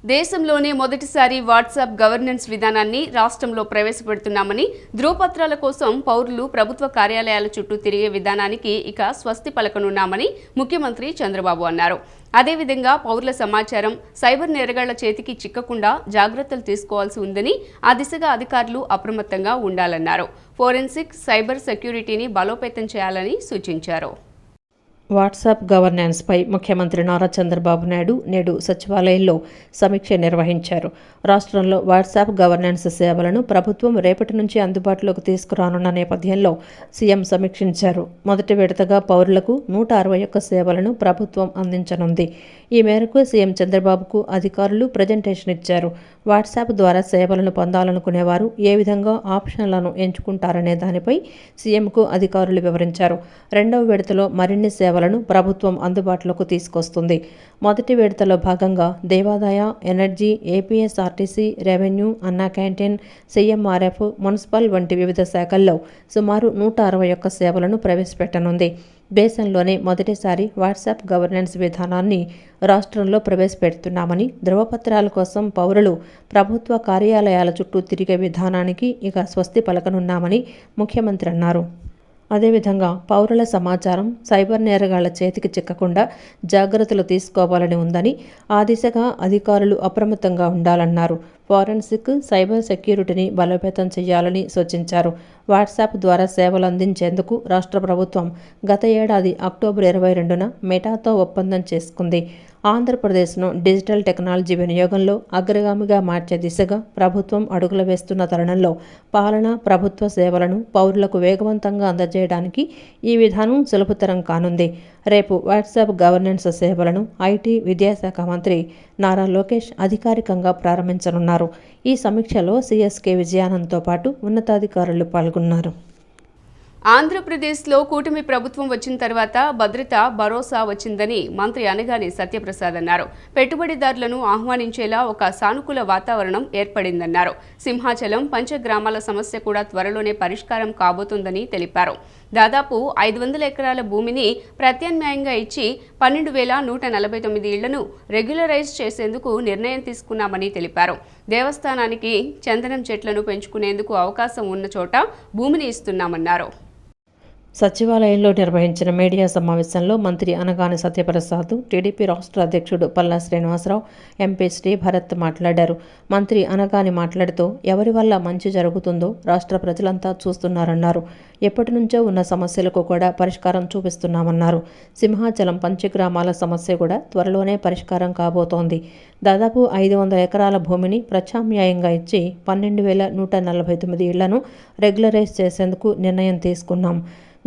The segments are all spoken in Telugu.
దేశంలోనే మొదటిసారి వాట్సాప్ గవర్నెన్స్ విధానాన్ని రాష్ట్రంలో ప్రవేశపెడుతున్నామని, ధృవపత్రాల కోసం పౌరులు ప్రభుత్వ కార్యాలయాల చుట్టూ తిరిగే విధానానికి ఇక స్వస్తి పలకనున్నామని ముఖ్యమంత్రి చంద్రబాబు అన్నారు. అదేవిధంగా పౌరుల సమాచారం సైబర్ నేరగాళ్ల చేతికి చిక్కకుండా జాగ్రత్తలు తీసుకోవాల్సి ఉందని, ఆ దిశగా అధికారులు అప్రమత్తంగా ఉండాలన్నారు. ఫోరెన్సిక్, సైబర్ సెక్యూరిటీని బలోపేతం చేయాలని సూచించారు. వాట్సాప్ గవర్నెన్స్ పై ముఖ్యమంత్రి నారా చంద్రబాబు నాయుడు నేడు సచివాలయంలో సమీక్ష నిర్వహించారు. రాష్ట్రంలో వాట్సాప్ గవర్నెన్స్ సేవలను ప్రభుత్వం రేపటి నుంచి అందుబాటులోకి తీసుకురానున్న నేపథ్యంలో సీఎం సమీక్షించారు. మొదటి విడతగా పౌరులకు 161 సేవలను ప్రభుత్వం అందించనుంది. ఈ మేరకు సీఎం చంద్రబాబుకు అధికారులు ప్రజెంటేషన్ ఇచ్చారు. వాట్సాప్ ద్వారా సేవలను పొందాలనుకునేవారు ఏ విధంగా ఆప్షన్లను ఎంచుకుంటారనే దానిపై సీఎంకు అధికారులు వివరించారు. రెండవ విడతలో మరిన్ని సేవలను ప్రభుత్వం అందుబాటులోకి తీసుకొస్తుంది. మొదటి విడతలో భాగంగా దేవాదాయ, ఎనర్జీ, ఏపీఎస్ఆర్టీసీ, రెవెన్యూ, అన్నా క్యాంటీన్, సీఎంఆర్ఎఫ్, మున్సిపల్ వంటి వివిధ శాఖల్లో సుమారు 161 సేవలను ప్రవేశపెట్టనుంది. దేశంలోనే మొదటిసారి వాట్సాప్ గవర్నెన్స్ విధానాన్ని రాష్ట్రంలో ప్రవేశపెడుతున్నామని, ధృవపత్రాల కోసం పౌరులు ప్రభుత్వ కార్యాలయాల చుట్టూ తిరిగే విధానానికి ఇక స్వస్తి పలకనున్నామని ముఖ్యమంత్రి అన్నారు. అదేవిధంగా పౌరుల సమాచారం సైబర్ నేరగాళ్ల చేతికి చిక్కకుండా జాగ్రత్తలు తీసుకోవాలని ఉందని, ఆ దిశగా అధికారులు అప్రమత్తంగా ఉండాలన్నారు. ఫోరెన్సిక్, సైబర్ సెక్యూరిటీని బలోపేతం చేయాలని సూచించారు. వాట్సాప్ ద్వారా సేవలు అందించేందుకు రాష్ట్ర ప్రభుత్వం గత ఏడాది అక్టోబర్ 22న మెటాతో ఒప్పందం చేసుకుంది. ఆంధ్రప్రదేశ్ను డిజిటల్ టెక్నాలజీ వినియోగంలో అగ్రగామిగా మార్చే దిశగా ప్రభుత్వం అడుగులు వేస్తున్న తరుణంలో పాలన, ప్రభుత్వ సేవలను పౌరులకు వేగవంతంగా అందజేయడానికి ఈ విధానం సులభతరం కానుంది. రేపు వాట్సాప్ గవర్నెన్స్ సేవలను ఐటీ, విద్యాశాఖ మంత్రి నారా లోకేష్ అధికారికంగా ప్రారంభించనున్నారు. ఈ సమీక్షలో సీఎస్కే విజయానంద్తో పాటు ఉన్నతాధికారులు పాల్గొన్నారు. ఆంధ్రప్రదేశ్లో కూటమి ప్రభుత్వం వచ్చిన తర్వాత భద్రత భరోసా వచ్చిందని మంత్రి అనగాని సత్యప్రసాద్ అన్నారు. పెట్టుబడిదారులను ఆహ్వానించేలా ఒక సానుకూల వాతావరణం ఏర్పడిందన్నారు. సింహాచలం పంచగ్రామాల సమస్య కూడా త్వరలోనే పరిష్కారం కాబోతుందని తెలిపారు. దాదాపు 500 ఎకరాల భూమిని ప్రత్యామ్నాయంగా ఇచ్చి 12,149 ఇళ్లను రెగ్యులరైజ్ చేసేందుకు నిర్ణయం తీసుకున్నామని తెలిపారు. దేవస్థానానికి చందనం చెట్లను పెంచుకునేందుకు అవకాశం ఉన్న చోట భూమిని ఇస్తున్నామన్నారు. సచివాలయంలో నిర్వహించిన మీడియా సమావేశంలో మంత్రి అనగాని సత్యప్రసాద్, టీడీపీ రాష్ట్ర అధ్యక్షుడు పల్లా శ్రీనివాసరావు, ఎంపీ శ్రీభరత్ మాట్లాడారు. మంత్రి అనగాని మాట్లాడుతూ ఎవరి వల్ల మంచి జరుగుతుందో రాష్ట్ర ప్రజలంతా చూస్తున్నారన్నారు. ఎప్పటి నుంచో ఉన్న సమస్యలకు కూడా పరిష్కారం చూపిస్తున్నామన్నారు. సింహాచలం పంచగ్రామాల సమస్య కూడా త్వరలోనే పరిష్కారం కాబోతోంది. దాదాపు 500 ఎకరాల భూమిని ప్రత్యామ్నాయంగా ఇచ్చి 12,149 ఇళ్లను రెగ్యులరైజ్ చేసేందుకు నిర్ణయం తీసుకున్నాం.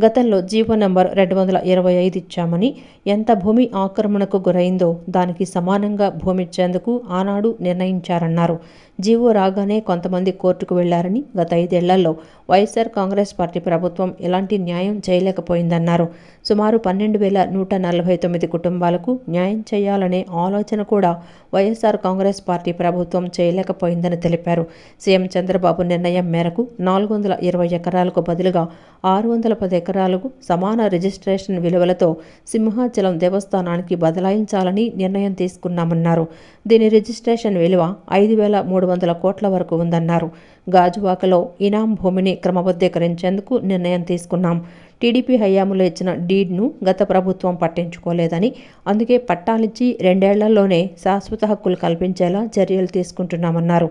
గతంలో జీవో నంబర్ 225 ఇచ్చామని, ఎంత భూమి ఆక్రమణకు గురైందో దానికి సమానంగా భూమి ఇచ్చేందుకు ఆనాడు నిర్ణయించారన్నారు. జీవో రాగానే కొంతమంది కోర్టుకు వెళ్లారని, గత 5 ఏళ్లలో వైఎస్ఆర్ కాంగ్రెస్ పార్టీ ప్రభుత్వం ఎలాంటి న్యాయం చేయలేకపోయిందన్నారు. సుమారు 12,149 కుటుంబాలకు న్యాయం చేయాలనే ఆలోచన కూడా వైఎస్ఆర్ కాంగ్రెస్ పార్టీ ప్రభుత్వం చేయలేకపోయిందని తెలిపారు. సీఎం చంద్రబాబు నిర్ణయం మేరకు 420 ఎకరాలకు బదులుగా 610 ఎకరాలకు సమాన రిజిస్ట్రేషన్ విలువలతో సింహాచలం దేవస్థానానికి బదలాయించాలని నిర్ణయం తీసుకున్నామన్నారు. దీని రిజిస్ట్రేషన్ విలువ 5,300 కోట్ల వరకు ఉందన్నారు. గాజువాకలో ఇనాం భూమిని క్రమబద్ధీకరించేందుకు నిర్ణయం తీసుకున్నాం. టీడీపీ హయాంలో ఇచ్చిన డీడ్ను గత ప్రభుత్వం పట్టించుకోలేదని, అందుకే పట్టాలిచ్చి 2 ఏళ్లలోనే శాశ్వత హక్కులు కల్పించేలా చర్యలు తీసుకుంటున్నామన్నారు.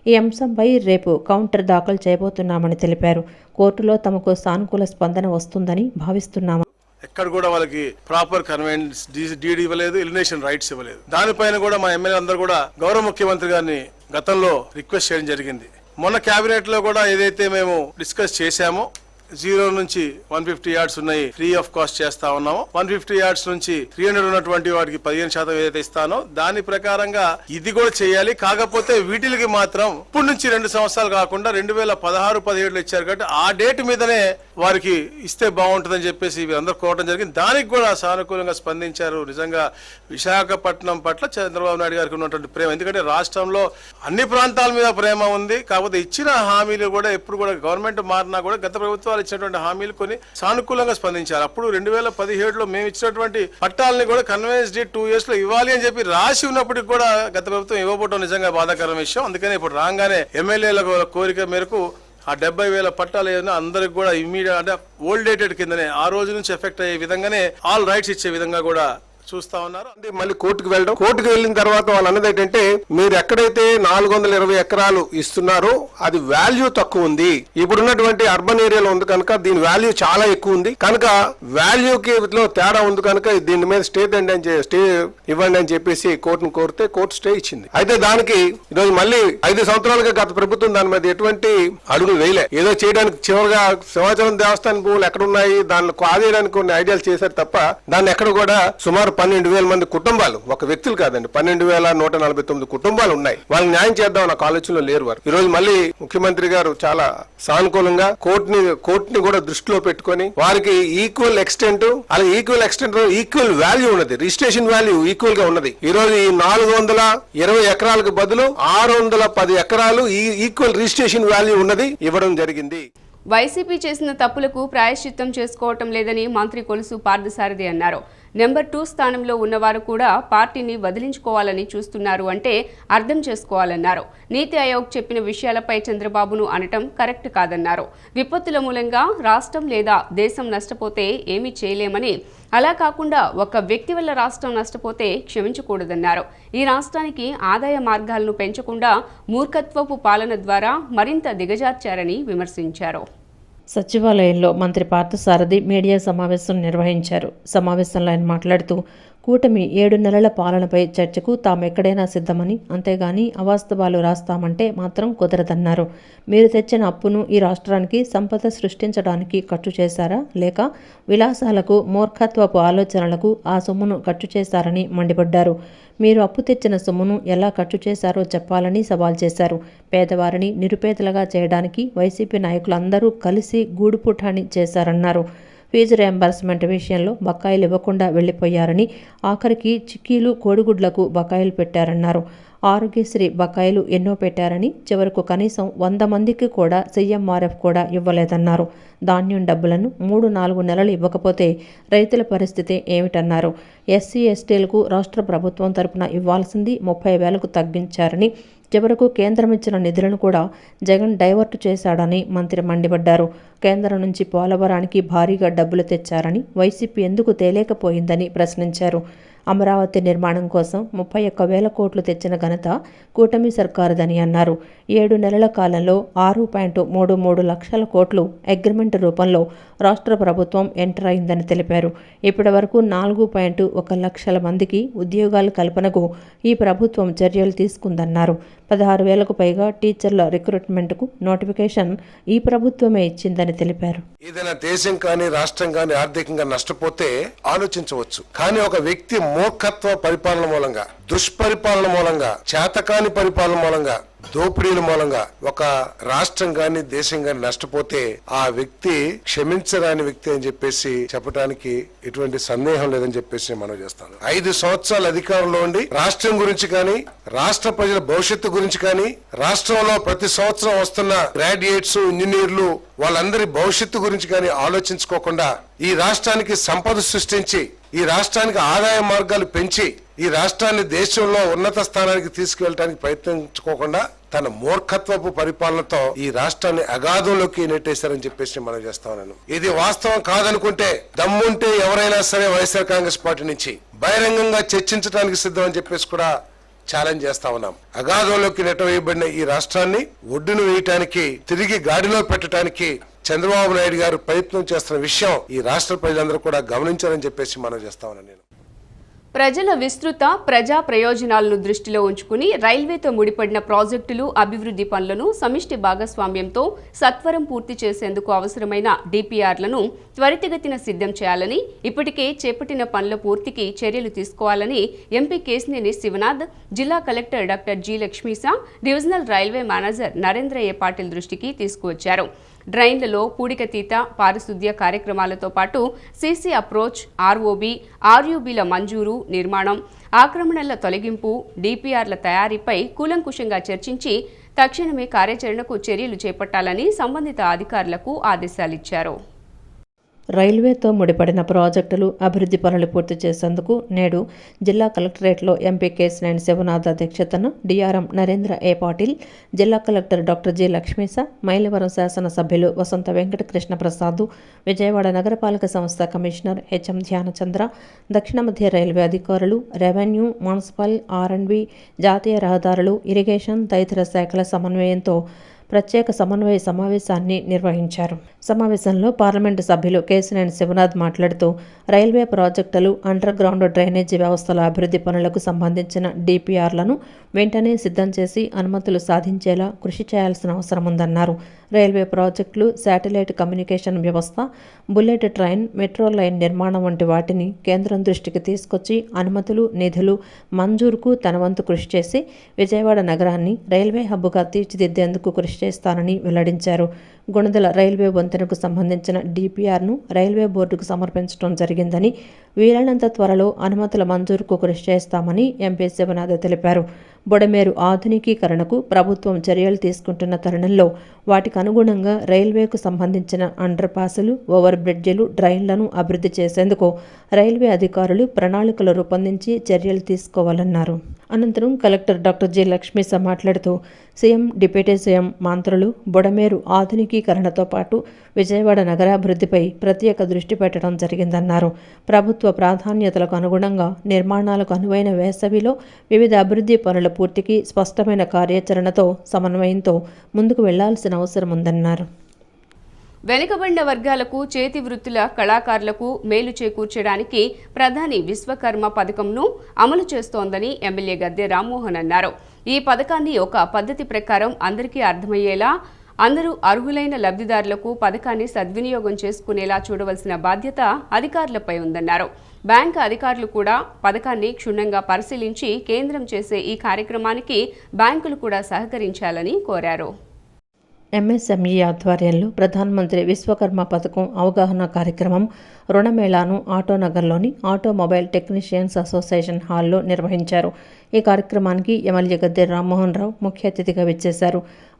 ఈ అంశంపై రేపు కౌంటర్ దాఖలు చేయబోతున్నామని తెలిపారు. కోర్టులో తమకు సానుకూల స్పందన వస్తుందని భావిస్తున్నాము. ఎక్కడ కూడా వాళ్ళకి ప్రాపర్ కన్వెన్స్ డీడ్ ఇవ్వలేదు, ఎలిమినేషన్ రైట్స్ ఇవ్వలేదు. దానిపైన కూడా మా ఎమ్మెల్యే అందరూ కూడా గౌరవ ముఖ్యమంత్రి గారిని గతంలో రిక్వెస్ట్ చేయడం జరిగింది. మొన్న కేబినెట్ లో కూడా ఏదైతే మేము డిస్కస్ చేశామో 0 నుంచి 150 యార్డ్స్ ఉన్నాయి ఫ్రీ ఆఫ్ కాస్ట్ చేస్తా ఉన్నాము. 150 యార్డ్స్ నుంచి 300 ఉన్నటువంటి వాటికి 15% ఏదైతే ఇస్తానో దాని ప్రకారంగా ఇది కూడా చేయాలి. కాకపోతే వీటికి మాత్రం ఇప్పటి నుంచి 2 సంవత్సరాలు కాకుండా 2016-17 ఇచ్చారు కాబట్టి ఆ డేట్ మీదనే వారికి ఇస్తే బాగుంటుందని చెప్పేసి వీరందరూ కోరడం జరిగింది. దానికి కూడా సానుకూలంగా స్పందించారు. నిజంగా విశాఖపట్నం పట్ల చంద్రబాబు నాయుడు గారికి ఉన్నటువంటి ప్రేమ, ఎందుకంటే రాష్ట్రంలో అన్ని ప్రాంతాల మీద ప్రేమ ఉంది. కాకపోతే ఇచ్చిన హామీలు కూడా ఎప్పుడు కూడా గవర్నమెంట్ మారినా కూడా గత ప్రభుత్వాలు ఇచ్చినటువంటి హామీలు కొన్ని సానుకూలంగా స్పందించారు. అప్పుడు 2017లో మేము ఇచ్చినటువంటి పట్టాలని కూడా కన్వెన్స్ డేట్ 2 years లో ఇవ్వాలి అని చెప్పి రాసి ఉన్నప్పటికీ కూడా గత ప్రభుత్వం ఇవ్వకపోవడం నిజంగా బాధాకరమైన విషయం. అందుకనే ఇప్పుడు రాగానే ఎమ్మెల్యేల కోరిక మేరకు ఆ 70,000 పట్టాలు ఏదైనా అందరికి కూడా ఇమ్మీడియట్ అంటే ఓల్డ్ డేటెడ్ కిందనే ఆ రోజు నుంచి ఎఫెక్ట్ అయ్యే విధంగానే ఆల్ రైట్స్ ఇచ్చే విధంగా కూడా చూస్తా ఉన్నారు. అంటే మళ్ళీ కోర్టుకు వెళ్ళిన తర్వాత వాళ్ళు అన్నది ఏంటంటే, మీరు ఎక్కడైతే 420 ఎకరాలు ఇస్తున్నారో అది వాల్యూ తక్కువ ఉంది, ఇప్పుడున్నటువంటి అర్బన్ ఏరియాలో ఉంది కనుక దీని వాల్యూ చాలా ఎక్కువ ఉంది కనుక వాల్యూకి తేడా ఉంది కనుక దీని మీద స్టే ఇవ్వండి అని చెప్పేసి కోర్టును కోరితే కోర్టు స్టే ఇచ్చింది. అయితే దానికి ఈరోజు మళ్ళీ 5 సంవత్సరాలుగా గత ప్రభుత్వం దాని మీద ఎటువంటి అడుగులు వేయలే. ఏదో చేయడానికి చివరిగా సింహాచలం దేవస్థానం భూములు ఎక్కడున్నాయి దాన్ని ఆదేయడానికి కొన్ని ఐడియాలు చేశారు తప్ప దాన్ని ఎక్కడ కూడా సుమారు 12,000 మంది కుటుంబాలు, ఒక వ్యక్తులు కాదండి, 12,149 కుటుంబాలు ఉన్నాయి. వాళ్ళకి న్యాయం చేద్దాం నాకు ఆలోచనలో లేరు వారు. ఈ రోజు మళ్ళీ ముఖ్యమంత్రి గారు చాలా సానుకూలంగా కోర్టుని కూడా దృష్టిలో పెట్టుకొని వారికి ఈక్వల్ ఎక్స్టెంట్ ఈక్వల్ వాల్యూ ఉన్నది, రిజిస్ట్రేషన్ వాల్యూ ఈక్వల్ గా ఉన్నది. ఈ రోజు ఈ 420 ఎకరాలకు బదులు 610 ఎకరాలు ఈక్వల్ రిజిస్ట్రేషన్ వాల్యూ ఉన్నది ఇవ్వడం జరిగింది. వైసీపీ చేసిన తప్పులకు ప్రాయశ్చిత్తం చేసుకోవటం లేదని మంత్రి కొలుసు పార్థసారథి అన్నారు. నెంబర్ 2 స్థానంలో ఉన్నవారు కూడా పార్టీని వదిలించుకోవాలని చూస్తున్నారు అంటే అర్థం చేసుకోవాలన్నారు. నీతి ఆయోగ్ చెప్పిన విషయాలపై చంద్రబాబును అనటం కరెక్ట్ కాదన్నారు. విపత్తుల మూలంగా రాష్ట్రం లేదా దేశం నష్టపోతే ఏమీ చేయలేమని, అలా కాకుండా ఒక వ్యక్తి వల్ల రాష్ట్రం నష్టపోతే క్షమించకూడదన్నారు. ఈ రాష్ట్రానికి ఆదాయ మార్గాలను పెంచకుండా మూర్ఖత్వపు పాలన ద్వారా మరింత దిగజార్చారని విమర్శించారు. సచివాలయంలో మంత్రి పార్థసారథి మీడియా సమావేశం నిర్వహించారు. సమావేశంలో ఆయన మాట్లాడుతూ కూటమి 7 నెలల పాలనపై చర్చకు తాము ఎక్కడైనా సిద్ధమని, అంతేగాని అవాస్తవాలు రాస్తామంటే మాత్రం కుదరదన్నారు. మీరు తెచ్చిన అప్పును ఈ రాష్ట్రానికి సంపద సృష్టించడానికి ఖర్చు చేశారా, లేక విలాసాలకు మూర్ఖత్వపు ఆలోచనలకు ఆ సొమ్మును ఖర్చు చేశారని మండిపడ్డారు. మీరు అప్పు తెచ్చిన సొమ్మును ఎలా ఖర్చు చేశారో చెప్పాలని సవాల్ చేశారు. పేదవారిని నిరుపేదలుగా చేయడానికి వైసీపీ నాయకులందరూ కలిసి గూడుపుటాని చేశారన్నారు. ఫీజు రియంబర్స్మెంట్ విషయంలో బకాయిలు ఇవ్వకుండా వెళ్లిపోయారని, ఆఖరికి చిక్కీలు కోడిగుడ్లకు బకాయిలు పెట్టారన్నారు. ఆరోగ్యశ్రీ బకాయిలు ఎన్నో పెట్టారని, చివరకు కనీసం 100 మందికి కూడా సీఎంఆర్ఎఫ్ కూడా ఇవ్వలేదన్నారు. ధాన్యం డబ్బులను 3-4 నెలలు ఇవ్వకపోతే రైతుల పరిస్థితి ఏమిటన్నారు. ఎస్సీ ఎస్టీలకు రాష్ట్ర ప్రభుత్వం తరపున ఇవ్వాల్సింది 30,000కు తగ్గించారని, చివరకు కేంద్రం ఇచ్చిన నిధులను కూడా జగన్ డైవర్ట్ చేశాడని మంత్రి మండిపడ్డారు. కేంద్రం నుంచి పోలవరానికి భారీగా డబ్బులు తెచ్చారని వైసీపీ ఎందుకు తేలేకపోయిందని ప్రశ్నించారు. అమరావతి నిర్మాణం కోసం 31,000 కోట్లు తెచ్చిన ఘనత కూటమి సర్కారుదని అన్నారు. 7 నెలల కాలంలో 6.33 లక్షల కోట్లు అగ్రిమెంట్ రూపంలో రాష్ట్ర ప్రభుత్వం ఎంటర్ అయిందని తెలిపారు. ఇప్పటి వరకు 4.1 లక్షల మందికి ఉద్యోగాల కల్పనకు ఈ ప్రభుత్వం చర్యలు తీసుకుందన్నారు. 16,000కు పైగా టీచర్ల రిక్రూట్మెంట్కు నోటిఫికేషన్ ఈ ప్రభుత్వమే ఇచ్చిందని తెలిపారు. ఏదైనా దేశం కానీ రాష్ట్రం కానీ ఆర్థికంగా నష్టపోతే ఆలోచించవచ్చు, కానీ ఒక వ్యక్తి మూర్ఖత్వ పరిపాలన మూలంగా, దుష్పరిపాలన మూలంగా, చేతకాని పరిపాలన మూలంగా, దోపిడీల మూలంగా ఒక రాష్ట్రం గాని దేశం గాని నష్టపోతే ఆ వ్యక్తి క్షమించరాని వ్యక్తి అని చెప్పేసి చెప్పడానికి ఎటువంటి సందేహం లేదని చెప్పేసి మనం చేస్తాను. 5 సంవత్సరాల అధికారంలో ఉండి రాష్ట్రం గురించి కానీ, రాష్ట్ర ప్రజల భవిష్యత్తు గురించి కానీ, రాష్ట్రంలో ప్రతి సంవత్సరం వస్తున్న గ్రాడ్యుయేట్స్, ఇంజనీర్లు వాళ్ళందరి భవిష్యత్తు గురించి కానీ ఆలోచించుకోకుండా ఈ రాష్ట్రానికి సంపద సృష్టించి, ఈ రాష్ట్రానికి ఆదాయ మార్గాలు పెంచి, ఈ రాష్ట్రాన్ని దేశంలో ఉన్నత స్థానానికి తీసుకువెళ్ళడానికి ప్రయత్నించుకోకుండా తన మూర్ఖత్వపు పరిపాలనతో ఈ రాష్ట్రాన్ని అగాధంలోకి నెట్టేశారని చెప్పేసి మనం చేస్తా ఉన్నాను. ఇది వాస్తవం కాదనుకుంటే దమ్ముంటే ఎవరైనా సరే వైఎస్ఆర్ కాంగ్రెస్ పార్టీ నుంచి బహిరంగంగా చర్చించడానికి సిద్ధం అని చెప్పేసి కూడా ఛాలెంజ్ చేస్తా ఉన్నాం. అగాధంలోకి నెట్టవేయబడిన ఈ రాష్ట్రాన్ని ఒడ్డును వేయటానికి, తిరిగి గాడిలో పెట్టడానికి చంద్రబాబు నాయుడు గారు ప్రయత్నం చేస్తున్న విషయం ఈ రాష్ట్ర ప్రజలందరూ కూడా గమనించాలని చెప్పేసి మనం చేస్తా ఉన్నాను. నేను ప్రజల విస్తృత ప్రజా ప్రయోజనాలను దృష్టిలో ఉంచుకుని రైల్వేతో ముడిపడిన ప్రాజెక్టులు, అభివృద్ధి పనులను సమిష్టి భాగస్వామ్యంతో సత్వరం పూర్తి చేసేందుకు అవసరమైన డిపిఆర్లను త్వరితగతిన సిద్ధం చేయాలని, ఇప్పటికే చేపట్టిన పనుల పూర్తికి చర్యలు తీసుకోవాలని ఎంపీ కేశినేని శివనాథ్, జిల్లా collector doctor G. Lakshmisha, divisional railway manager Narendra A. Patil దృష్టికి తీసుకువచ్చారు. డ్రైన్లలో పూడికతీత, పారిశుద్ధ్య కార్యక్రమాలతో పాటు సీసీ అప్రోచ్, ఆర్ఓబి, ఆర్యూబీల మంజూరు, నిర్మాణం, ఆక్రమణల తొలగింపు, డిపిఆర్ల తయారీపై కూలంకుషంగా చర్చించి తక్షణమే కార్యాచరణకు చర్యలు చేపట్టాలని సంబంధిత అధికారులకు ఆదేశాలిచ్చారు. రైల్వేతో ముడిపడిన ప్రాజెక్టులు, అభివృద్ధి పనులు పూర్తి చేసేందుకు నేడు జిల్లా కలెక్టరేట్లో ఎంపీ కేశినేని శివనాథ్ అధ్యక్షతన డిఆర్ఎం నరేంద్ర ఏ పాటిల్, జిల్లా collector doctor G Lakshmisha, Mylavaram శాసనసభ్యులు వసంత వెంకట కృష్ణ ప్రసాద్, విజయవాడ నగరపాలక సంస్థ కమిషనర్ హెచ్ఎం ధ్యానచంద్ర, దక్షిణ మధ్య రైల్వే అధికారులు, రెవెన్యూ, మున్సిపల్, ఆర్అండ్బి, జాతీయ రహదారులు, ఇరిగేషన్ తదితర శాఖల సమన్వయంతో ప్రత్యేక సమన్వయ సమావేశాన్ని నిర్వహించారు. సమావేశంలో పార్లమెంటు సభ్యులు కేశినేని శివనాథ్ మాట్లాడుతూ రైల్వే ప్రాజెక్టులు, అండర్ గ్రౌండ్ డ్రైనేజీ వ్యవస్థల అభివృద్ధి పనులకు సంబంధించిన డిపిఆర్లను వెంటనే సిద్ధం చేసి అనుమతులు సాధించేలా కృషి చేయాల్సిన అవసరం ఉందన్నారు. రైల్వే ప్రాజెక్టులు, శాటిలైట్ కమ్యూనికేషన్ వ్యవస్థ, బుల్లెట్ ట్రైన్, మెట్రో లైన్ నిర్మాణం వంటి వాటిని కేంద్రం దృష్టికి తీసుకొచ్చి అనుమతులు, నిధులు మంజూరుకు తన వంతు కృషి చేసి విజయవాడ నగరాన్ని రైల్వే హబ్గా తీర్చిదిద్దేందుకు కృషి చేస్తానని వెల్లడించారు. గుణదల రైల్వే వంతెనకు సంబంధించిన డిపిఆర్ను రైల్వే బోర్డుకు సమర్పించడం జరిగిందని, వీలైనంత త్వరలో అనుమతుల మంజూరుకు కృషి చేస్తామని ఎంపీ శివనాథ్ తెలిపారు. బొడమేరు ఆధునికీకరణకు ప్రభుత్వం చర్యలు తీసుకుంటున్న తరుణంలో వాటికి అనుగుణంగా రైల్వేకు సంబంధించిన అండర్ పాసులు, ఓవర్ బ్రిడ్జిలు, డ్రైన్లను అభివృద్ధి చేసేందుకు రైల్వే అధికారులు ప్రణాళికలు రూపొందించి చర్యలు తీసుకోవాలన్నారు. అనంతరం కలెక్టర్ డాక్టర్ జి లక్ష్మీస మాట్లాడుతూ సీఎం, డిప్యూటీ సీఎం మంత్రులు బొడమేరు ఆధునికీకరణతో పాటు విజయవాడ నగరాభివృద్ధిపై ప్రత్యేక దృష్టి పెట్టడం జరిగిందన్నారు. ప్రభుత్వ ప్రాధాన్యతలకు అనుగుణంగా నిర్మాణాలకు అనువైన వేసవిలో వివిధ అభివృద్ధి పనుల పూర్తికి స్పష్టమైన కార్యాచరణతో, సమన్వయంతో ముందుకు వెళ్లాల్సిన అవసరం ఉందన్నారు. వెనుకబడిన వర్గాలకు, చేతి వృత్తుల కళాకారులకు మేలు చేకూర్చడానికి ప్రధాని విశ్వకర్మ పథకంను అమలు చేస్తోందని ఎమ్మెల్యే గద్దె రామ్మోహన్ అన్నారు. ఈ పథకాన్ని ఒక పద్ధతి ప్రకారం అందరికీ అర్థమయ్యేలా, అందరూ అర్హులైన లబ్ధిదారులకు పథకాన్ని సద్వినియోగం చేసుకునేలా చూడవలసిన బాధ్యత అధికారులపై ఉందన్నారు. బ్యాంకు అధికారులు కూడా పథకాన్ని క్షుణ్ణంగా పరిశీలించి కేంద్రం చేసే ఈ కార్యక్రమానికి బ్యాంకులు కూడా సహకరించాలని కోరారు. ఎంఎస్ఎంఈ ఆధ్వర్యంలో ప్రధానమంత్రి విశ్వకర్మ పథకం అవగాహన కార్యక్రమం రుణమేళాను ఆటోనగర్లోని ఆటోమొబైల్ టెక్నీషియన్స్ అసోసియేషన్ హాల్లో నిర్వహించారు. ఈ కార్యక్రమానికి ఎమ్మెల్యే గద్దె రామ్మోహన్ రావు ముఖ్య అతిథిగా విచ్చేశారు.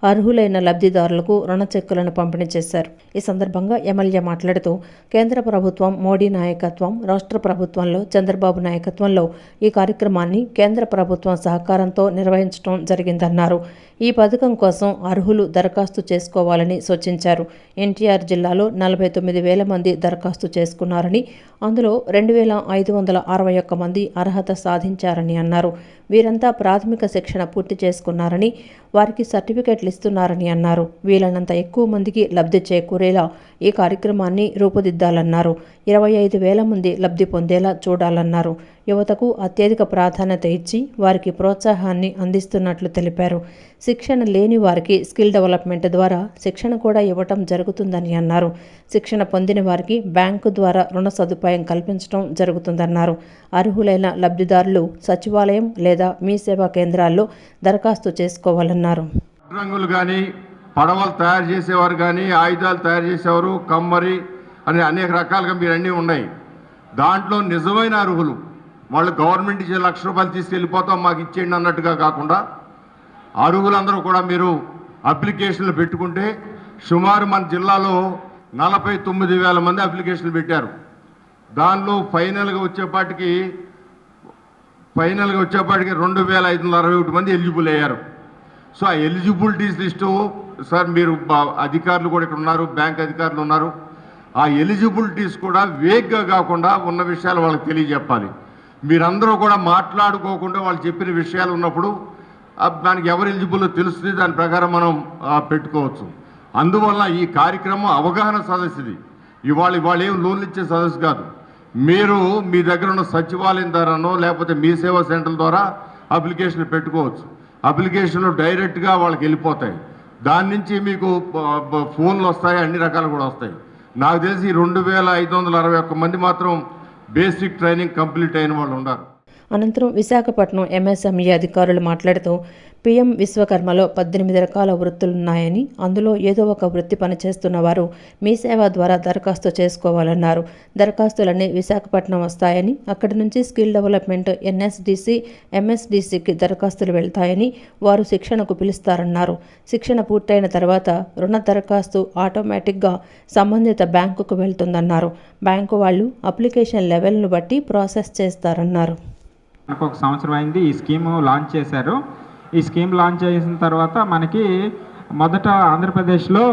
అర్హులైన లబ్ధిదారులకు రుణ చెక్కులను పంపిణీ చేశారు. ఈ సందర్భంగా ఎమ్మెల్యే మాట్లాడుతూ కేంద్ర ప్రభుత్వం మోడీ నాయకత్వం, రాష్ట్ర ప్రభుత్వంలో చంద్రబాబు నాయకత్వంలో ఈ కార్యక్రమాన్ని కేంద్ర ప్రభుత్వం సహకారంతో నిర్వహించడం జరిగిందన్నారు. ఈ పథకం కోసం అర్హులు దరఖాస్తు చేసుకోవాలని సూచించారు. ఎన్టీఆర్ జిల్లాలో 49,000 మంది దరఖాస్తు చేసుకున్నారని, అందులో 2,561 మంది అర్హత సాధించారని అన్నారు. వీరంతా ప్రాథమిక శిక్షణ పూర్తి చేసుకున్నారని, వారికి సర్టిఫికెట్లు ఇస్తున్నారని అన్నారు. వీలైనంత ఎక్కువ మందికి లబ్ధి చేకూరేలా ఈ కార్యక్రమాన్ని రూపుదిద్దాలన్నారు. 25,000 మంది లబ్ధి పొందేలా చూడాలన్నారు. యువతకు అత్యధిక ప్రాధాన్యత ఇచ్చి వారికి ప్రోత్సాహాన్ని అందిస్తున్నట్లు తెలిపారు. శిక్షణ లేని వారికి స్కిల్ డెవలప్మెంట్ ద్వారా శిక్షణ కూడా ఇవ్వటం జరుగుతుందని అన్నారు. శిక్షణ పొందిన వారికి బ్యాంకు ద్వారా రుణ సదుపాయం కల్పించడం జరుగుతుందన్నారు. అర్హులైన లబ్ధిదారులు సచివాలయం లేదా మీ సేవా కేంద్రాల్లో దరఖాస్తు చేసుకోవాలన్నారు. రంగులు కానీ, పడవలు తయారు చేసేవారు కానీ, ఆయుధాలు తయారు చేసేవారు, కమ్మరి అని అనేక రకాలుగా మీరు అన్నీ ఉన్నాయి. దాంట్లో నిజమైన అర్హులు వాళ్ళు గవర్నమెంట్ ఇచ్చే ₹1,00,000 తీసుకెళ్ళిపోతాం మాకు ఇచ్చేయండి అన్నట్టుగా కాకుండా అర్హులందరూ కూడా మీరు అప్లికేషన్లు పెట్టుకుంటే సుమారు మన జిల్లాలో 49,000 మంది అప్లికేషన్లు పెట్టారు. దానిలో ఫైనల్గా వచ్చేపాటికి 2,561 మంది ఎలిజిబుల్ అయ్యారు. సో ఆ ఎలిజిబిలిటీస్ లిస్టు సార్ మీరు అధికారులు కూడా ఇక్కడ ఉన్నారు, బ్యాంక్ అధికారులు ఉన్నారు. ఆ ఎలిజిబిలిటీస్ కూడా వేగ్గా కాకుండా ఉన్న విషయాలు వాళ్ళకి తెలియజెప్పాలి. మీరందరూ కూడా మాట్లాడుకోకుండా వాళ్ళు చెప్పిన విషయాలు ఉన్నప్పుడు దానికి ఎవరు ఎలిజిబుల్లో తెలుస్తుంది, దాని ప్రకారం మనం పెట్టుకోవచ్చు. అందువల్ల ఈ కార్యక్రమం అవగాహన సదస్సు ఇది. ఇవాళ ఏం లోన్లు ఇచ్చే సదస్సు కాదు. మీరు మీ దగ్గర ఉన్న సచివాలయం ద్వారానో లేకపోతే మీ సేవా సెంటర్ ద్వారా అప్లికేషన్లు పెట్టుకోవచ్చు. అప్లికేషన్లు డైరెక్ట్గా వాళ్ళకి వెళ్ళిపోతాయి. దాని నుంచి మీకు ఫోన్లు వస్తాయి, అన్ని రకాలు కూడా వస్తాయి. నాకు తెలిసి 2,561 మంది మాత్రం బేసిక్ ట్రైనింగ్ కంప్లీట్ అయిన వాళ్ళు ఉన్నారు. అనంతరం విశాఖపట్నం ఎంఎస్ఎంఈ అధికారులు మాట్లాడుతూ పీఎం విశ్వకర్మలో 18 రకాల వృత్తులున్నాయని, అందులో ఏదో ఒక వృత్తి పనిచేస్తున్న వారు మీ సేవ ద్వారా దరఖాస్తు చేసుకోవాలన్నారు. దరఖాస్తులన్నీ విశాఖపట్నం వస్తాయని, అక్కడి నుంచి స్కిల్ డెవలప్మెంట్, ఎన్ఎస్డిసి, ఎంఎస్డిసికి దరఖాస్తులు వెళ్తాయని, వారు శిక్షణకు పిలుస్తారన్నారు. శిక్షణ పూర్తయిన తర్వాత రుణ దరఖాస్తు ఆటోమేటిక్గా సంబంధిత బ్యాంకుకు వెళ్తుందన్నారు. బ్యాంకు వాళ్ళు అప్లికేషన్ లెవెల్ను బట్టి ప్రాసెస్ చేస్తారన్నారు. మనకు 1 సంవత్సరం అయింది ఈ స్కీమ్ లాంచ్ చేశారు. ఈ స్కీమ్ లాంచ్ చేసిన తర్వాత మనకి మొదట ఆంధ్రప్రదేశ్లో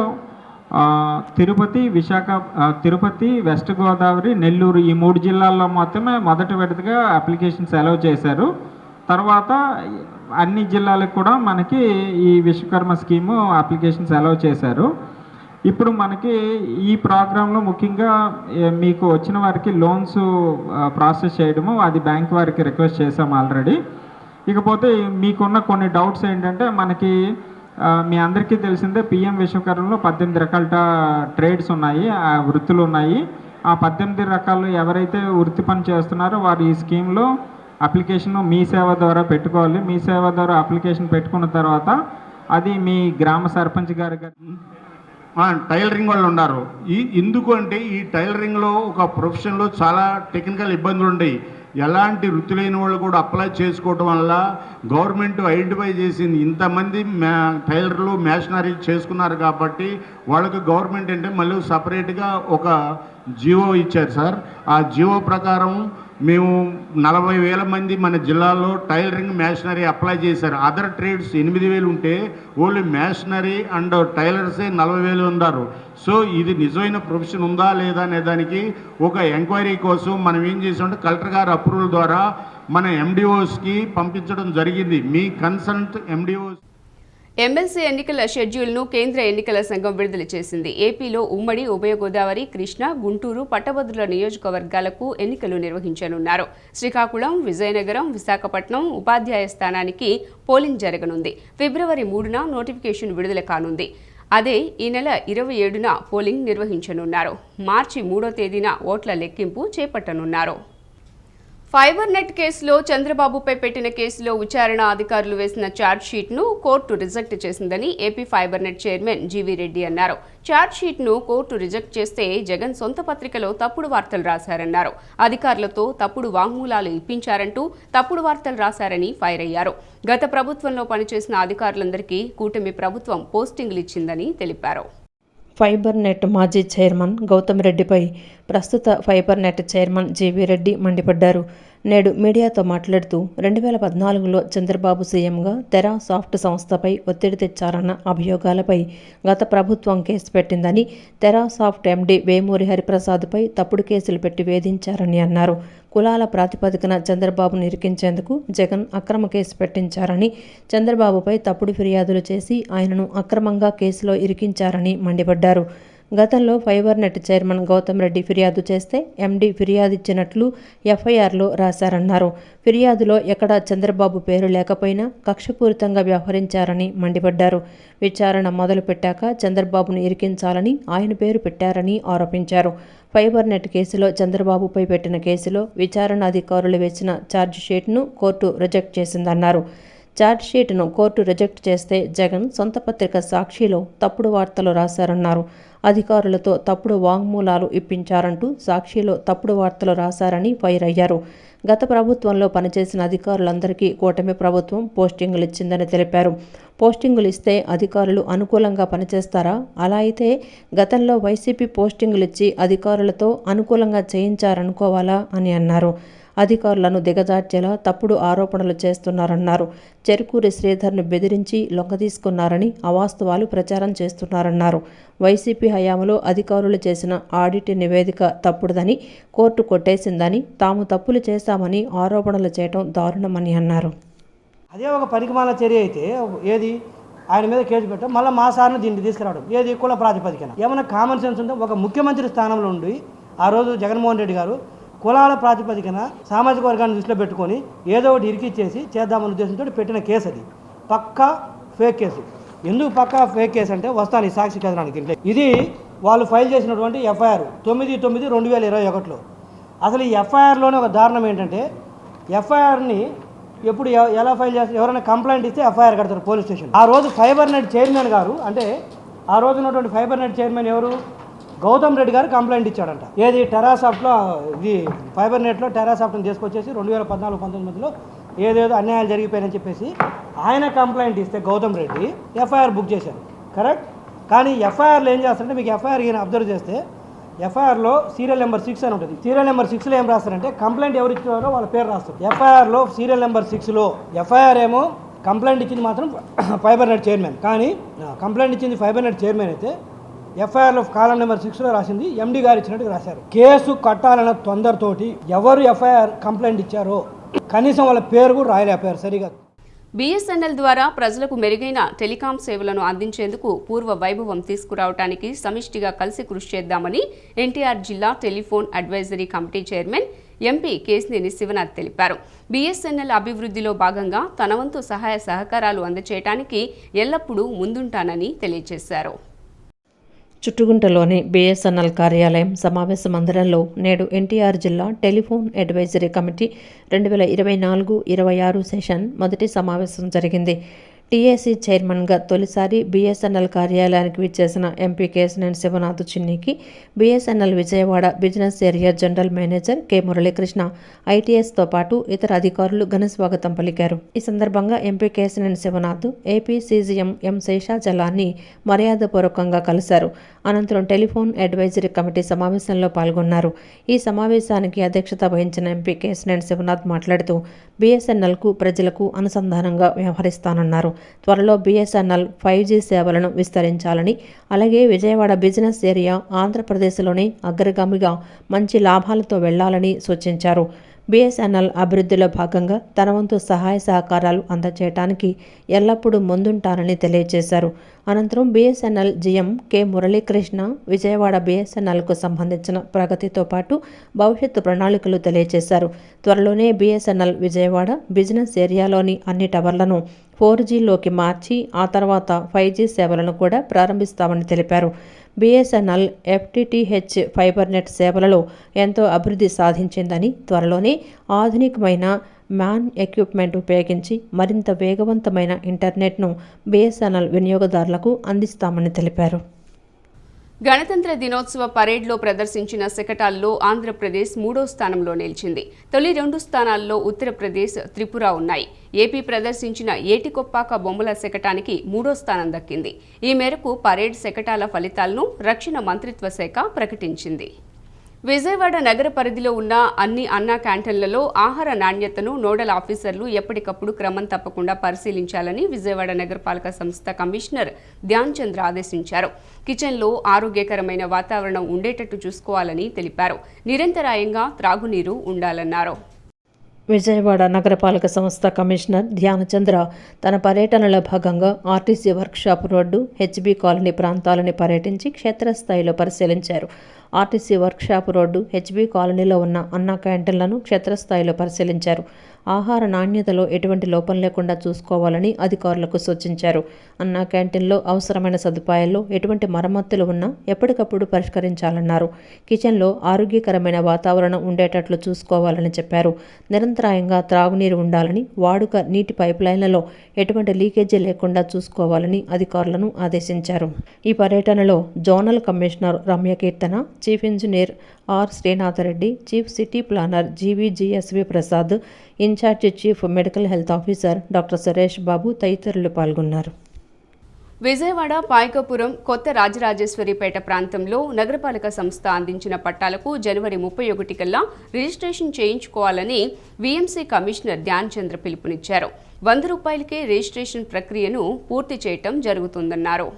తిరుపతి, వెస్ట్ గోదావరి, నెల్లూరు ఈ 3 జిల్లాల్లో మాత్రమే మొదటి విడతగా అప్లికేషన్స్ అలౌ చేశారు. తర్వాత అన్ని జిల్లాలకు కూడా మనకి ఈ విశ్వకర్మ స్కీము అప్లికేషన్స్ అలౌ చేశారు. ఇప్పుడు మనకి ఈ ప్రోగ్రాంలో ముఖ్యంగా మీకు వచ్చిన వారికి లోన్స్ ప్రాసెస్ చేయడము, అది బ్యాంక్ వారికి రిక్వెస్ట్ చేసాం ఆల్రెడీ. ఇకపోతే మీకున్న కొన్ని డౌట్స్ ఏంటంటే, మనకి మీ అందరికీ తెలిసిందే పిఎం విశ్వకర్మలో 18 రకాల ట్రేడ్స్ ఉన్నాయి, వృత్తులు ఉన్నాయి. ఆ 18 రకాలు ఎవరైతే వృత్తి పని చేస్తున్నారో వారు ఈ స్కీమ్లో అప్లికేషన్ మీ సేవ ద్వారా పెట్టుకోవాలి. మీ సేవ ద్వారా అప్లికేషన్ పెట్టుకున్న తర్వాత అది మీ గ్రామ సర్పంచ్ గారి టైలరింగ్ వాళ్ళు ఉన్నారు. ఎందుకు అంటే ఈ టైలరింగ్లో ఒక ప్రొఫెషన్లో చాలా టెక్నికల్ ఇబ్బందులు ఉన్నాయి. ఎలాంటి వృత్తి లేని వాళ్ళు కూడా అప్లై చేసుకోవడం వల్ల గవర్నమెంట్ ఐడెంటిఫై చేసింది. ఇంతమంది టైలర్లు మేషనరీ చేసుకున్నారు కాబట్టి వాళ్ళకి గవర్నమెంట్ అంటే మళ్ళీ సపరేట్గా ఒక జియో ఇచ్చారు సార్. ఆ జియో ప్రకారం మేము 40,000 మంది మన జిల్లాలో టైలరింగ్ మేషనరీ అప్లై చేశారు. అదర్ ట్రేడ్స్ 8,000 ఉంటే ఓన్లీ మేషనరీ అండ్ టైలర్సే 40,000 ఉన్నారు. సో ఇది నిజమైన ప్రొఫెషన్ ఉందా లేదా అనే దానికి ఒక ఎంక్వైరీ కోసం మనం ఏం చేసామంటే కలెక్టర్ గారి అప్రూవల్ ద్వారా మన ఎండిఓస్కి పంపించడం జరిగింది. మీ కన్సల్ట్ ఎండిఓస్. ఎమ్మెల్సీ ఎన్నికల షెడ్యూల్ను కేంద్ర ఎన్నికల సంఘం విడుదల చేసింది. ఏపీలో ఉమ్మడి, ఉభయ గోదావరి, కృష్ణా, గుంటూరు, పట్టభద్రుల నియోజకవర్గాలకు ఎన్నికలు నిర్వహించనున్నారు. శ్రీకాకుళం, విజయనగరం, విశాఖపట్నం ఉపాధ్యాయ స్థానానికి పోలింగ్ జరగనుంది. ఫిబ్రవరి 3న నోటిఫికేషన్ విడుదల కానుంది. అదే ఈ నెల 27న పోలింగ్ నిర్వహించనున్నారు. మార్చి 3వ తేదీన ఓట్ల లెక్కింపు చేపట్టనున్నారు. ఫైబర్ నెట్ కేసులో చంద్రబాబుపై పెట్టిన కేసులో విచారణ అధికారులు వేసిన ఛార్జ్షీట్ను కోర్టు రిజెక్ట్ చేసిందని AP fibre net chairman GV Reddy అన్నారు. ఛార్జ్షీట్ను కోర్టు రిజెక్ట్ చేస్తే జగన్ సొంత పత్రికలో తప్పుడు వార్తలు రాశారన్నారు. అధికారులతో తప్పుడు వాంగ్మూలాలు ఇప్పించారంటూ తప్పుడు వార్తలు రాశారని ఫైర్ అయ్యారు. గత ప్రభుత్వంలో పనిచేసిన అధికారులందరికీ కూటమి ప్రభుత్వం పోస్టింగ్లు ఇచ్చిందని తెలిపారు. ఫైబర్ నెట్ మాజీ చైర్మన్ గౌతమ్ రెడ్డిపై ప్రస్తుత fibre net chairman GV Reddy మండిపడ్డారు. నేడు మీడియాతో మాట్లాడుతూ 2014లో చంద్రబాబు సీఎంగా తెరా సాఫ్ట్ సంస్థపై ఒత్తిడి తెచ్చారన్న అభియోగాలపై గత ప్రభుత్వం కేసు పెట్టిందని, తెరా సాఫ్ట్ ఎండీ వేమూరి హరిప్రసాద్పై తప్పుడు కేసులు పెట్టి వేధించారని అన్నారు. కులాల ప్రాతిపదికన చంద్రబాబును ఇరికించేందుకు జగన్ అక్రమ కేసు పెట్టించారని, చంద్రబాబుపై తప్పుడు ఫిర్యాదులు చేసి ఆయనను అక్రమంగా కేసులో ఇరికించారని మండిపడ్డారు. గతంలో fibre net chairman Gautam Reddy ఫిర్యాదు చేస్తే ఎండీ ఫిర్యాదిచ్చినట్లు ఎఫ్ఐఆర్లో రాశారన్నారు. ఫిర్యాదులో ఎక్కడా చంద్రబాబు పేరు లేకపోయినా కక్షపూరితంగా వ్యవహరించారని మండిపడ్డారు. విచారణ మొదలుపెట్టాక చంద్రబాబును ఇరికించాలని ఆయన పేరు పెట్టారని ఆరోపించారు. ఫైబర్ నెట్ కేసులో చంద్రబాబుపై పెట్టిన కేసులో విచారణ అధికారులు వేసిన ఛార్జ్షీట్ను కోర్టు రిజెక్ట్ చేసిందన్నారు. ఛార్జ్షీట్ను కోర్టు రిజెక్ట్ చేస్తే జగన్ సొంత పత్రిక సాక్షిలో తప్పుడు వార్తలు రాశారన్నారు. అధికారులతో తప్పుడు వాంగ్మూలాలు ఇప్పించారంటూ సాక్షిలో తప్పుడు వార్తలు రాశారని ఫైర్ అయ్యారు. గత ప్రభుత్వంలో పనిచేసిన అధికారులందరికీ కూటమి ప్రభుత్వం పోస్టింగులు ఇచ్చిందని తెలిపారు. పోస్టింగులు ఇస్తే అధికారులు అనుకూలంగా పనిచేస్తారా? అలా అయితే గతంలో వైసీపీ పోస్టింగులు ఇచ్చి అధికారులతో అనుకూలంగా చేయించారనుకోవాలా అని అన్నారు. అధికారులను దిగజార్చేలా తప్పుడు ఆరోపణలు చేస్తున్నారన్నారు. చెరుకూరి శ్రీధర్ను బెదిరించి లొంగదీసుకున్నారని అవాస్తవాలు ప్రచారం చేస్తున్నారన్నారు. వైసీపీ హయాంలో అధికారులు చేసిన ఆడిట్ నివేదిక తప్పుడుదని, కోర్టు కొట్టేసిందని, తాము తప్పులు చేశామని ఆరోపణలు చేయడం దారుణమని అన్నారు. అదే ఒక పరిమాణ చర్య అయితే ఏది ఆయన మీద కేసు పెట్టడం, మళ్ళీ మా సార్ని దీన్ని తీసుకురావడం ఏది కుల ప్రాతిపదికన. ఏమైనా కామన్ సెన్స్ ఉంటే ఒక ముఖ్యమంత్రి స్థానంలో ఉండి ఆ రోజు జగన్మోహన్ రెడ్డి గారు కులాల ప్రాతిపదికన సామాజిక వర్గాన్ని దృష్టిలో పెట్టుకొని ఏదో ఒకటి ఇరికిచ్చేసి చేద్దామన్న ఉద్దేశంతో పెట్టిన కేసు అది పక్కా ఫేక్ కేసు. ఎందుకు పక్కా ఫేక్ కేసు అంటే వస్తాను ఈ సాక్షి కథనానికి. ఇది వాళ్ళు ఫైల్ చేసినటువంటి ఎఫ్ఐఆర్ 9/9/2021. అసలు ఈ ఎఫ్ఐఆర్లోనే ఒక దారుణం ఏంటంటే ఎఫ్ఐఆర్ని ఎప్పుడు ఎలా ఫైల్ చేస్తారు? ఎవరైనా కంప్లైంట్ ఇస్తే ఎఫ్ఐఆర్ కడతారు పోలీస్ స్టేషన్. ఆ రోజు ఫైబర్ నెట్ చైర్మన్ గారు, అంటే ఆ రోజు ఉన్నటువంటి ఫైబర్ నెట్ చైర్మన్ ఎవరు? గౌతమ్ రెడ్డి గారు కంప్లైంట్ ఇచ్చాడంట. ఏది టెరాసాఫ్ట్లో, ఇది ఫైబర్ నెట్లో టెరాసాఫ్ట్ని తీసుకొచ్చేసి 2014-19 మధ్యలో ఏదేదో అన్యాయాలు జరిగిపోయాయని చెప్పేసి ఆయన కంప్లైంట్ ఇస్తే గౌతమ్ రెడ్డి ఎఫ్ఐఆర్ బుక్ చేశారు. కరెక్ట్. కానీ ఎఫ్ఐఆర్లో ఏం చేస్తారంటే, మీకు ఎఫ్ఐఆర్ ఈయన అబ్జర్వ్ చేస్తే ఎఫ్ఐఆర్లో సీరియల్ నెంబర్ 6 అని ఉంటుంది. సీరియల్ నెంబర్ 6లో ఏం రాస్తారంటే కంప్లైంట్ ఎవరు ఇచ్చారో వాళ్ళ పేరు రాస్తారు. ఎఫ్ఐఆర్లో సీరియల్ నెంబర్ 6లో ఎఫ్ఐఆర్ ఏమో కంప్లైంట్ ఇచ్చింది మాత్రం ఫైబర్ నెట్ చైర్మన్, కానీ కంప్లైంట్ ఇచ్చింది ఫైబర్ నెట్ చైర్మన్ అయితే ఎఫ్ఐఆర్లో కాలం నెంబర్ 6లో రాసింది ఎండి గారు ఇచ్చినట్టుగా రాశారు. కేసు కట్టాలన్న తొందరతోటి ఎవరు ఎఫ్ఐఆర్ కంప్లైంట్ ఇచ్చారో కనీసం వాళ్ళ పేరు కూడా రాయలేకపోయారు సరిగా. బీఎస్ఎన్ఎల్ ద్వారా ప్రజలకు మెరుగైన టెలికాం సేవలను అందించేందుకు పూర్వ వైభవం తీసుకురావడానికి సమిష్టిగా కలిసి కృషి చేద్దామని ఎన్టీఆర్ జిల్లా telephone advisory committee chairman MP Kesineni Sivanath తెలిపారు. బీఎస్ఎన్ఎల్ అభివృద్ధిలో భాగంగా తన వంతు సహాయ సహకారాలు అందజేయడానికి ఎల్లప్పుడూ ముందుంటానని తెలియజేశారు. చుట్టుగుంటలోని బీఎస్ఎన్ఎల్ కార్యాలయం సమావేశ మందిరంలో నేడు ఎన్టీఆర్ జిల్లా టెలిఫోన్ అడ్వైజరీ కమిటీ 2024-26 సెషన్ మొదటి సమావేశం జరిగింది. టీఏసీ చైర్మన్గా తొలిసారి బీఎస్ఎన్ఎల్ కార్యాలయానికి విచ్చేసిన ఎంపీ కేశినేని శివనాథ్ చిన్నికి BSNL Vijayawada business area general manager K Muralikrishna, ఐటీఎస్తో పాటు ఇతర అధికారులు ఘన స్వాగతం పలికారు. ఈ సందర్భంగా MP Kesineni Sivanath AP CGM M శేషాచలాన్ని మర్యాదపూర్వకంగా కలిశారు. అనంతరం టెలిఫోన్ అడ్వైజరీ కమిటీ సమావేశంలో పాల్గొన్నారు. ఈ సమావేశానికి అధ్యక్షత వహించిన ఎంపీ కేశినేని శివనాథ్ మాట్లాడుతూ బీఎస్ఎన్ఎల్కు ప్రజలకు అనుసంధానంగా వ్యవహరిస్తానన్నారు. త్వరలో బీఎస్ఎన్ఎల్ 5G సేవలను విస్తరించాలని, అలాగే విజయవాడ బిజినెస్ ఏరియా ఆంధ్రప్రదేశ్లోని అగ్రగామిగా మంచి లాభాలతో వెళ్లాలని సూచించారు. బీఎస్ఎన్ఎల్ అభివృద్ధిలో భాగంగా తన వంతు సహాయ సహకారాలు అందజేయడానికి ఎల్లప్పుడూ ముందుంటానని తెలియజేశారు. అనంతరం BSNL GM K Muralikrishna Vijayawada బీఎస్ఎన్ఎల్కు సంబంధించిన ప్రగతితో పాటు భవిష్యత్తు ప్రణాళికలు తెలియజేశారు. త్వరలోనే బీఎస్ఎన్ఎల్ విజయవాడ బిజినెస్ ఏరియాలోని అన్ని టవర్లను 4Gలోకి మార్చి ఆ తర్వాత 5G సేవలను కూడా ప్రారంభిస్తామని తెలిపారు. బీఎస్ఎన్ఎల్ FTTH ఫైబర్ నెట్ సేవలలో ఎంతో అభివృద్ధి సాధించిందని, త్వరలోనే ఆధునికమైన మ్యాన్ ఎక్విప్మెంట్ ఉపయోగించి మరింత వేగవంతమైన ఇంటర్నెట్ను బీఎస్ఎన్ఎల్ వినియోగదారులకు అందిస్తామని తెలిపారు. గణతంత్ర దినోత్సవ పరేడ్లో ప్రదర్శించిన శకటాల్లో ఆంధ్రప్రదేశ్ 3వ స్థానంలో నిలిచింది. తొలి 2 స్థానాల్లో ఉత్తరప్రదేశ్, త్రిపుర ఉన్నాయి. ఏపీ ప్రదర్శించిన ఏటికొప్పాక బొమ్మల శకటానికి 3వ స్థానం దక్కింది. ఈ మేరకు పరేడ్ శకటాల ఫలితాలను రక్షణ మంత్రిత్వ శాఖ ప్రకటించింది. విజయవాడ నగర పరిధిలో ఉన్న అన్ని అన్నా క్యాంటీన్లలో ఆహార నాణ్యతను నోడల్ ఆఫీసర్లు ఎప్పటికప్పుడు క్రమం తప్పకుండా పరిశీలించాలని విజయవాడ నగరపాలక సంస్థ కమిషనర్ ధ్యాన్ చంద్ర ఆదేశించారు. కిచెన్లో ఆరోగ్యకరమైన వాతావరణం ఉండేటట్టు చూసుకోవాలని తెలిపారు. నిరంతరాయంగా త్రాగునీరు ఉండాలన్నారు. విజయవాడ నగరపాలక సంస్థ కమిషనర్ ధ్యానచంద్ర తన పర్యటనలో భాగంగా RTC workshop road, HB colony ప్రాంతాలను పర్యటించి క్షేత్రస్థాయిలో పరిశీలించారు. ఆర్టీసీ వర్క్షాప్ రోడ్డు, హెచ్బీ కాలనీలో ఉన్న అన్నా క్యాంటీన్లను క్షేత్రస్థాయిలో పరిశీలించారు. ఆహార నాణ్యతలో ఎటువంటి లోపం లేకుండా చూసుకోవాలని అధికారులకు సూచించారు. అన్నా క్యాంటీన్లో అవసరమైన సదుపాయాల్లో ఎటువంటి మరమ్మతులు ఉన్నా ఎప్పటికప్పుడు పరిష్కరించాలన్నారు. కిచెన్లో ఆరోగ్యకరమైన వాతావరణం ఉండేటట్లు చూసుకోవాలని చెప్పారు. నిరంతరాయంగా త్రాగునీరు ఉండాలని, వాడుక నీటి పైప్లైన్లలో ఎటువంటి లీకేజీ లేకుండా చూసుకోవాలని అధికారులను ఆదేశించారు. ఈ పర్యటనలో zonal commissioner Ramyakeerthana, chief engineer R Srinatha Reddy, chief city planner GVGSV Prasad, in charge chief medical health officer doctor Suresh Babu తదితరులు పాల్గొన్నారు. విజయవాడ పాయకపురం కొత్త రాజరాజేశ్వరిపేట ప్రాంతంలో నగరపాలక సంస్థ అందించిన పట్టాలకు జనవరి 31 కల్లా రిజిస్ట్రేషన్ చేయించుకోవాలని వీఎంసీ కమిషనర్ ధ్యాన్ చంద్ర పిలుపునిచ్చారు. 100 రూపాయలకే రిజిస్ట్రేషన్ ప్రక్రియను పూర్తి చేయటం జరుగుతుందన్నారు.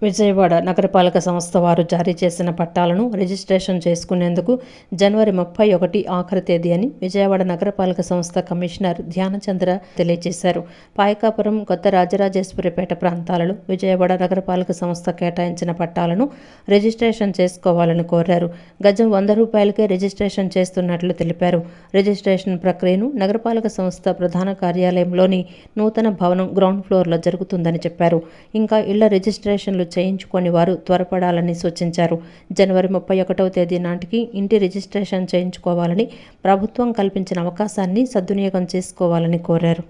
విజయవాడ నగరపాలక సంస్థ వారు జారీ చేసిన పట్టాలను రిజిస్ట్రేషన్ చేసుకునేందుకు జనవరి 31 ఆఖరి తేదీ అని విజయవాడ నగరపాలక సంస్థ కమిషనర్ ధ్యానచంద్ర తెలియజేశారు. పాయకాపురం, కొత్త రాజరాజేశ్వరిపేట ప్రాంతాలలో విజయవాడ నగరపాలక సంస్థ కేటాయించిన పట్టాలను రిజిస్ట్రేషన్ చేసుకోవాలని కోరారు. గజం 100 రూపాయలకే రిజిస్ట్రేషన్ చేస్తున్నట్లు తెలిపారు. రిజిస్ట్రేషన్ ప్రక్రియను నగరపాలక సంస్థ ప్రధాన కార్యాలయంలోని నూతన భవనం గ్రౌండ్ ఫ్లోర్లో జరుగుతుందని చెప్పారు. ఇంకా ఇళ్ల రిజిస్ట్రేషన్లు చేయించుకొని వారు త్వరపడాలని సూచించారు. జనవరి 31వ తేదీ నాటికి ఇంటి రిజిస్ట్రేషన్ చేయించుకోవాలని, ప్రభుత్వం కల్పించిన అవకాశాన్ని సద్వినియోగం చేసుకోవాలని కోరారు.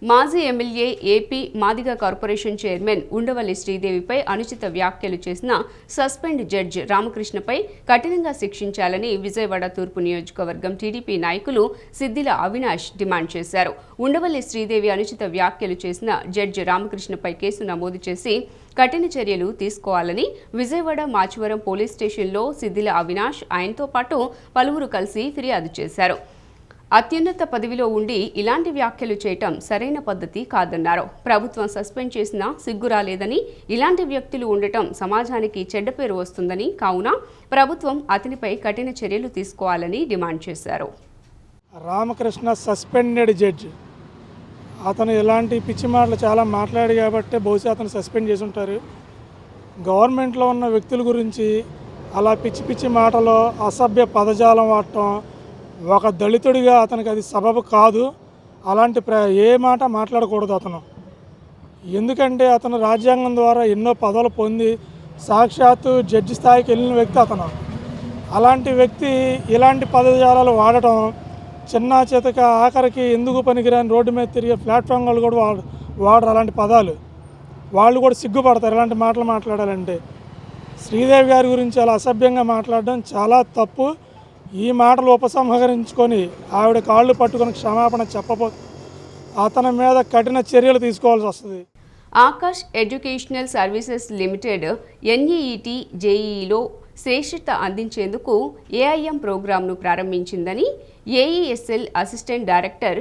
మాజీ MLA AP Madiga corporation chairman Undavalli శ్రీదేవిపై అనుచిత వ్యాఖ్యలు చేసిన సస్పెండ్ జడ్జి రామకృష్ణపై కఠినంగా శిక్షించాలని విజయవాడ తూర్పు నియోజకవర్గం టీడీపీ నాయకులు సిద్దిల అవినాష్ డిమాండ్ చేశారు. ఉండవల్లి శ్రీదేవి అనుచిత వ్యాఖ్యలు చేసిన జడ్జి రామకృష్ణపై కేసు నమోదు చేసి కఠిన చర్యలు తీసుకోవాలని విజయవాడ మాచవరం పోలీస్ స్టేషన్లో సిద్దిల అవినాష్ ఆయనతో పాటు పలువురు కలిసి ఫిర్యాదు చేశారు. అత్యున్నత పదవిలో ఉండి ఇలాంటి వ్యాఖ్యలు చేయటం సరైన పద్ధతి కాదన్నారు. ప్రభుత్వం సస్పెండ్ చేసినా సిగ్గురాలేదని, ఇలాంటి వ్యక్తులు ఉండటం సమాజానికి చెడ్డ పేరు వస్తుందని, కావున ప్రభుత్వం అతనిపై కఠిన చర్యలు తీసుకోవాలని డిమాండ్ చేశారు. రామకృష్ణ సస్పెండెడ్ జడ్జి, అతను ఇలాంటి పిచ్చి మాటలు చాలా మాట్లాడి కాబట్టి బహుశా అతను సస్పెండ్ చేసి ఉంటారు. గవర్నమెంట్లో ఉన్న వ్యక్తుల గురించి అలా పిచ్చి పిచ్చి మాటలు, అసభ్య పదజాలం వాడటం ఒక దళితుడిగా అతనికి అది సబబు కాదు. అలాంటి ఏ మాట మాట్లాడకూడదు అతను. ఎందుకంటే అతను రాజ్యాంగం ద్వారా ఎన్నో పదవులు పొంది సాక్షాత్తు జడ్జి స్థాయికి వెళ్ళిన వ్యక్తి అతను. అలాంటి వ్యక్తి ఇలాంటి పదజాలాలు వాడటం చిన్న చేతక ఆఖరికి ఎందుకు పనికిరాని రోడ్డు మీద తిరిగే ప్లాట్ఫామ్ వాళ్ళు కూడా వాడరు అలాంటి పదాలు. వాళ్ళు కూడా సిగ్గుపడతారు ఇలాంటి మాటలు మాట్లాడాలంటే. శ్రీదేవి గారి గురించి అలా అసభ్యంగా మాట్లాడడం చాలా తప్పు. ఈ మాటలు ఉపసంహరించుకొని ఆవిడ కాళ్ళు పట్టుకొని క్షమాపణ చెప్పబోతే అతని మీద కఠిన చర్యలు తీసుకోవాల్సి వస్తుంది. Aakash educational services limited NEET జేఈఈలో శ్రేష్ఠత అందించేందుకు ఏఐఎం ప్రోగ్రాంను ప్రారంభించిందని AESL assistant director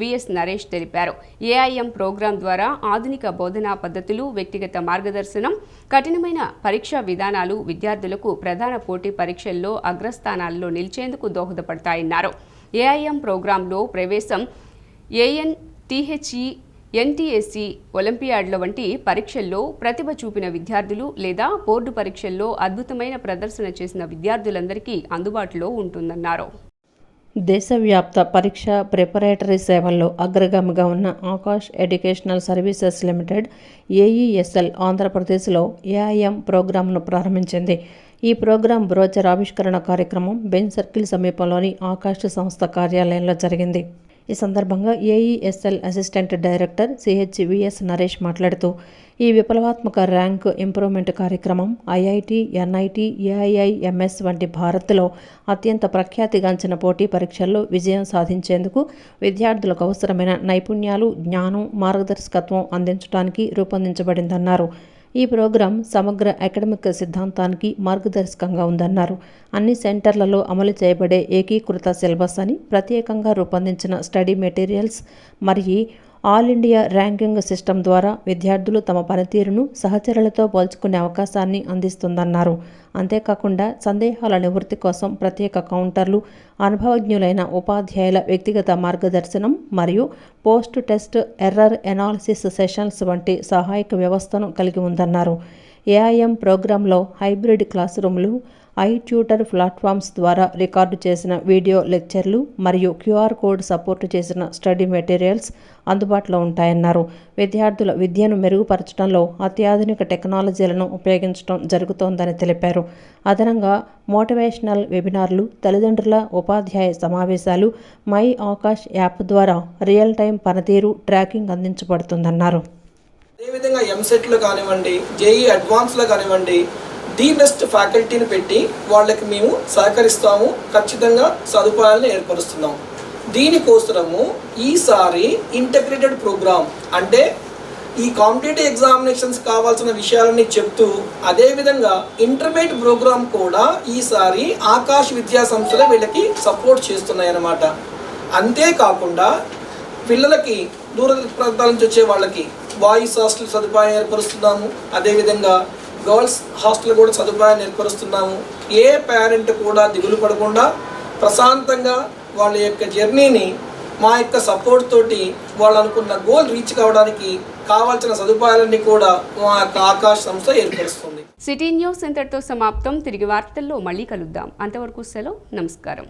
VS Naresh తెలిపారు. ఏఐఎం ప్రోగ్రాం ద్వారా ఆధునిక బోధనా పద్ధతులు, వ్యక్తిగత మార్గదర్శనం, కఠినమైన పరీక్షా విధానాలు విద్యార్థులకు ప్రధాన పోటీ పరీక్షల్లో అగ్రస్థానాల్లో నిలిచేందుకు దోహదపడతాయన్నారు. ఏఐఎం ప్రోగ్రాంలో ప్రవేశం టీహెచ్ఈ, ఎన్టీఎస్సీ, ఒలింపియాడ్ల వంటి పరీక్షల్లో ప్రతిభ చూపిన విద్యార్థులు లేదా బోర్డు పరీక్షల్లో అద్భుతమైన ప్రదర్శన చేసిన విద్యార్థులందరికీ అందుబాటులో ఉంటుందన్నారు. దేశవ్యాప్త పరీక్ష ప్రిపరేటరీ సేవల్లో అగ్రగామిగా ఉన్న ఆకాష్ ఎడ్యుకేషనల్ సర్వీసెస్ లిమిటెడ్ ఏఈఎస్ఎల్ ఆంధ్రప్రదేశ్లో ఏఐఎం ప్రోగ్రాంను ప్రారంభించింది. ఈ ప్రోగ్రాం బ్రోచర్ ఆవిష్కరణ కార్యక్రమం బెంజ్ సర్కిల్ సమీపంలోని ఆకాష్ సంస్థ కార్యాలయంలో జరిగింది. ఈ సందర్భంగా ఏఈఎస్ఎల్ అసిస్టెంట్ డైరెక్టర్ విఎస్ నరేష్ మాట్లాడుతూ, ఈ విప్లవాత్మక ర్యాంక్ ఇంప్రూవ్మెంట్ కార్యక్రమం ఐఐటి, ఎన్ఐటి, ఏఐఐఎంఎస్ వంటి భారత్లో అత్యంత ప్రఖ్యాతిగాంచిన పోటీ పరీక్షల్లో విజయం సాధించేందుకు విద్యార్థులకు అవసరమైన నైపుణ్యాలు, జ్ఞానం, మార్గదర్శకత్వం అందించడానికి రూపొందించబడిందన్నారు. ఈ ప్రోగ్రాం సమగ్ర అకాడమిక్ సిద్ధాంతానికి మార్గదర్శకంగా ఉందన్నారు. అన్ని సెంటర్లలో అమలు చేయబడే ఏకీకృత సిలబస్ అని, ప్రత్యేకంగా రూపొందించిన స్టడీ మెటీరియల్స్ మరియు ఆల్ ఇండియా ర్యాంకింగ్ సిస్టమ్ ద్వారా విద్యార్థులు తమ పనితీరును సహచరులతో పోల్చుకునే అవకాశాన్ని అందిస్తుందన్నారు. అంతేకాకుండా సందేహాల నివృత్తి కోసం ప్రత్యేక కౌంటర్లు, అనుభవజ్ఞులైన ఉపాధ్యాయుల వ్యక్తిగత మార్గదర్శనం మరియు post test error analysis sessions వంటి సహాయక వ్యవస్థను కలిగి ఉందన్నారు. ఏఐఎం ప్రోగ్రాంలో హైబ్రిడ్ క్లాస్ రూమ్లు, ఐట్యూటర్ ప్లాట్ఫామ్స్ ద్వారా రికార్డు చేసిన వీడియో లెక్చర్లు మరియు క్యూఆర్ కోడ్ సపోర్టు చేసిన స్టడీ మెటీరియల్స్ అందుబాటులో ఉంటాయన్నారు. విద్యార్థుల విద్యను మెరుగుపరచడంలో అత్యాధునిక టెక్నాలజీలను ఉపయోగించడం జరుగుతోందని తెలిపారు. అదనంగా మోటివేషనల్ వెబినార్లు, తల్లిదండ్రుల ఉపాధ్యాయ సమావేశాలు, మై ఆకాష్ యాప్ ద్వారా రియల్ టైం పనితీరు ట్రాకింగ్ అందించబడుతుందన్నారు. అదేవిధంగా ఎంసెట్లో కానివ్వండి, జేఈ అడ్వాన్స్లో కానివ్వండి, ది బెస్ట్ ఫ్యాకల్టీని పెట్టి వాళ్ళకి మేము సహకరిస్తాము, ఖచ్చితంగా సదుపాయాలను ఏర్పరుస్తున్నాము. దీనికోసము ఈసారి ఇంటగ్రేటెడ్ ప్రోగ్రామ్ అంటే ఈ కాంపిటేటివ్ ఎగ్జామినేషన్స్ కావాల్సిన విషయాలని చెప్తూ, అదేవిధంగా ఇంటర్మీడియట్ ప్రోగ్రామ్ కూడా ఈసారి ఆకాష్ విద్యా సంస్థలు వీళ్ళకి సపోర్ట్ చేస్తున్నాయి అన్నమాట. అంతేకాకుండా పిల్లలకి దూర ప్రాంతాల నుంచి వచ్చే వాళ్ళకి బాయ్స్ హాస్టల్ సదుపాయం ఏర్పరుస్తున్నాము, అదేవిధంగా గర్ల్స్ హాస్టల్ కూడా సదుపాయాన్ని ఏర్పరుస్తున్నాము. ఏ పేరెంట్ కూడా దిగులు పడకుండా ప్రశాంతంగా వాళ్ళ యొక్క జర్నీని మా యొక్క సపోర్ట్ తోటి వాళ్ళు అనుకున్న గోల్ రీచ్ కావడానికి కావాల్సిన సదుపాయాలన్నీ కూడా మా యొక్క ఆకాష్ సంస్థ ఏర్పరుస్తుంది. సిటీ న్యూస్ ఇంతటితో సమాప్తం. తిరిగి వార్తల్లో మళ్ళీ కలుద్దాం. అంతవరకు సెలవు. నమస్కారం.